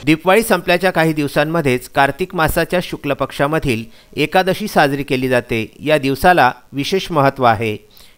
दीपवाळी संपल्याच्या काही दिवसांमध्येच कार्तिक मासाच्या शुक्ल पक्षामधील एकादशी साजरी केली जाते। या दिवसाला विशेष महत्त्व आहे।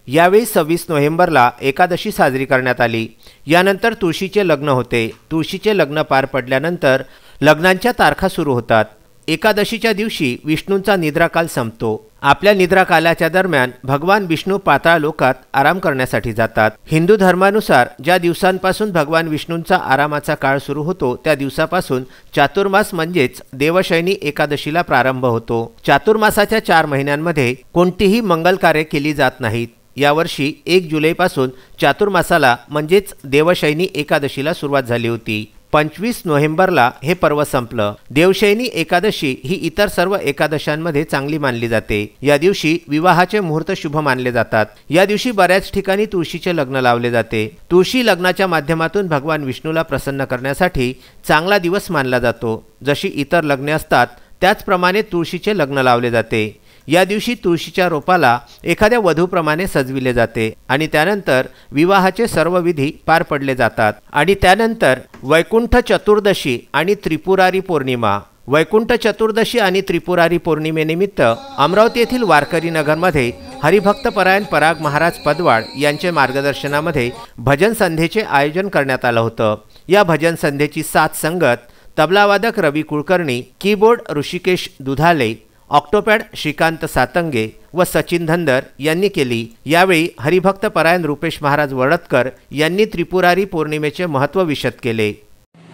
यावेळी 26 नोव्हेंबरला एकादशी साजरी करण्यात आली। यानंतर तुळशीचे लग्न होते। तुळशीचे लग्न पार पडल्यानंतर लग्नांच्या तारखा सुरू होतात। एकादशीच्या दिवशी विष्णूंचा निद्राकाल संपतो। आपल्या निद्राकालाच्या दरम्यान भगवान विष्णू पाताळ लोकात आराम करण्यासाठी जातात। हिंदू धर्मानुसार ज्या दिवसांपासून भगवान विष्णूंचा आरामाचा काळ सुरू होतो त्या दिवसापासून चातुर्मास म्हणजेच देवशयनी एकादशीला प्रारंभ होतो। चातुर्मासाच्या 4 महिन्यांमध्ये कोणतीही मंगल कार्य केली जात नाहीत। यावर्षी 1 जुलैपासून चातुर्मासाला म्हणजेच देवशयनी एकादशीला सुरुवात झाली होती। 25 नोव्हेंबरला हे पर्व संपलं। देवशयनी एकादशी ही इतर सर्व एकादशांमध्ये चांगली मानली जाते। या दिवशी विवाहाचे मुहूर्त शुभ मानले जातात। या दिवशी बऱ्याच ठिकाणी तुळशीचे लग्न लावले जाते। तुळशी लग्नाच्या माध्यमातून भगवान विष्णूला प्रसन्न करण्यासाठी चांगला दिवस मानला जातो। जशी इतर लग्ने असतात त्याचप्रमाणे तुळशीचे लग्न लावले जाते। या दिवशी तुळशीच्या रोपाला एखाद्या वधूप्रमाणे सजविले जाते आणि त्यानंतर विवाहाचे सर्व विधी पार पडले जातात। आणि त्यानंतर वैकुंठ चतुर्दशी आणि त्रिपुरारी पौर्णिमा। वैकुंठ चतुर्दशी आणि त्रिपुरारी पौर्णिमेनिमित्त अमरावती येथील वारकरी नगरमध्ये हरिभक्तपरायण पराग महाराज पदवाड यांच्या मार्गदर्शनामध्ये भजन संध्येचे आयोजन करण्यात आलं होतं। या भजन संध्येची साथ संगत तबलावादक रवी कुलकर्णी, कीबोर्ड ऋषिकेश दुधाले, ऑक्टोपॅड श्रीकांत सातंगे व सचिन धंदर यांनी केली। यावेळी हरिभक्तपरायण रुपेश महाराज वडतकर यांनी त्रिपुरारी पौर्णिमेचे महत्त्व विशद केले।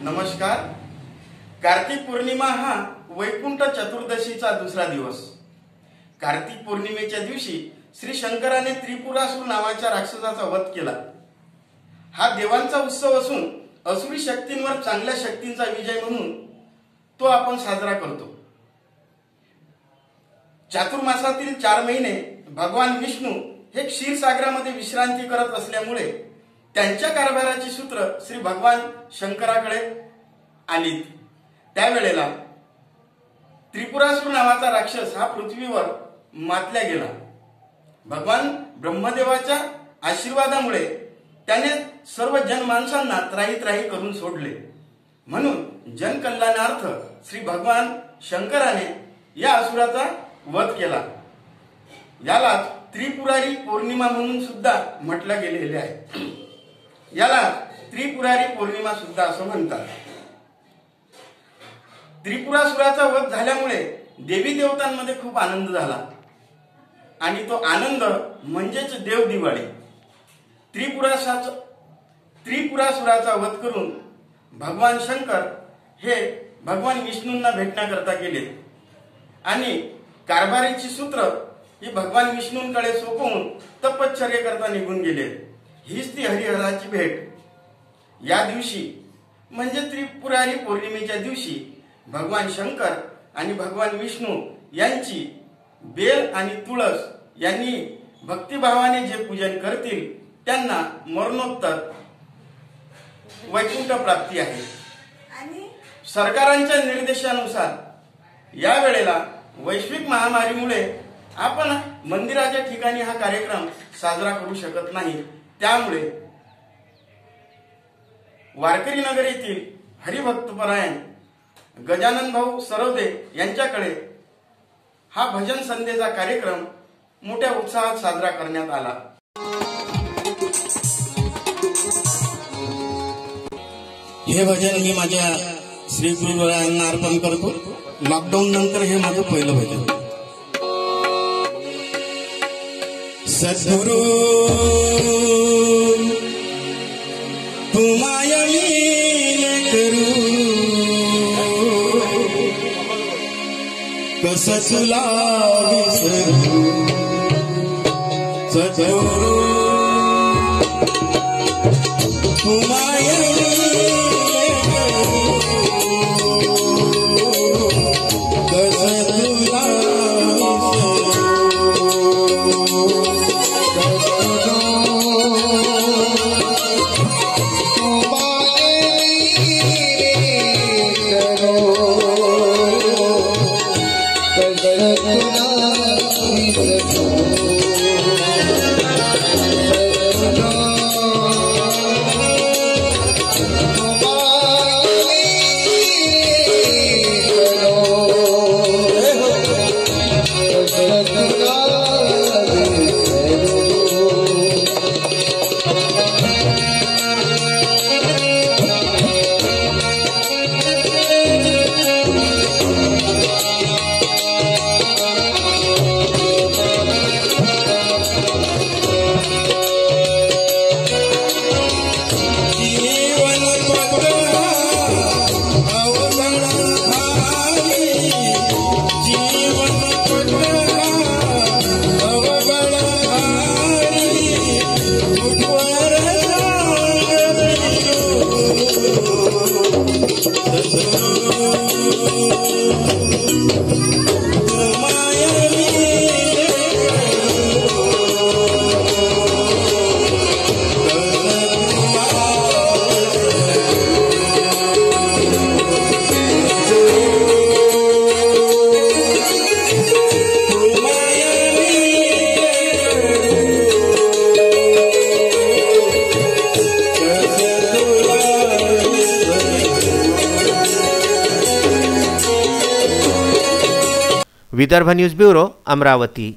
नमस्कार। कार्तिक पौर्णिमा हा वैकुंठ चतुर्दशीचा दुसरा दिवस। कार्तिक पौर्णिमेच्या दिवशी श्री शंकराने त्रिपुरासुर नावाच्या राक्षसाचा वध केला। हा देवांचा उत्सव असून असुरी शक्तींवर चांगल्या शक्तींचा विजय म्हणून तो आपण साजरा करतो। चातुर्मासातील 4 महिने भगवान विष्णू हे क्षीरसागरामध्ये विश्रांती करत असल्यामुळे त्यांच्या कारभाराची सूत्र श्री भगवान शंकराकडे आलीत। त्यावेळेला त्रिपुरासुर नावाचा राक्षस हा पृथ्वीवर मातल्या गेला। भगवान ब्रह्मदेवाच्या आशीर्वादामुळे त्याने सर्व जनमानसांना त्राही करून सोडले। म्हणून जनकल्याणार्थ श्री भगवान शंकराने या असुराचा वध केला। याला त्रिपुरारी पौर्णिमा म्हणून सुद्धा म्हटले गेलेले आहे। याला त्रिपुरारी पौर्णिमा सुद्धा असं म्हणतात। त्रिपुरासुराचा वध झाल्यामुळे देवी देवतांमध्ये खूप आनंद झाला आणि तो आनंद म्हणजेच देव दिवाळी। त्रिपुरासुराचा वध करून भगवान शंकर हे भगवान विष्णूंना भेटण्याकरता गेले आणि कारभारीची सूत्र ही भगवान विष्णूंकडे सोपवून तपश्चर्या करता निघून गेले। हीच ती हरिहराची भेट। या दिवशी म्हणजे त्रिपुरारी पौर्णिमेच्या दिवशी भगवान शंकर आणि भगवान विष्णू यांची बेल आणि तुळस यांनी भक्तिभावाने जे पूजन करतील त्यांना मरणोत्तर वैकुंठ प्राप्ती आहे। सरकारांच्या निर्देशानुसार या वेळेला वैश्विक महामारीमुळे आपण मंदिराच्या ठिकाणी हा कार्यक्रम साजरा करू शकत नाही। त्यामुळे वारकरी नगर येथील हरिभक्तपरायण गजानन भाऊ सरवदे यांच्याकडे हा भजन संध्येचा कार्यक्रम मोठ्या उत्साहात साजरा करण्यात आला। हे भजन मी माझ्या श्री गुरुवरायांना अर्पण करतो। लॉकडाऊन नंतर हे माझं पहिलं भजन। सद्गुरु तुम्हाय मी करू कसं तुला विसरू। सद्गुरु तुम्हाय विदर्भ न्यूज ब्युरो, अमरावती.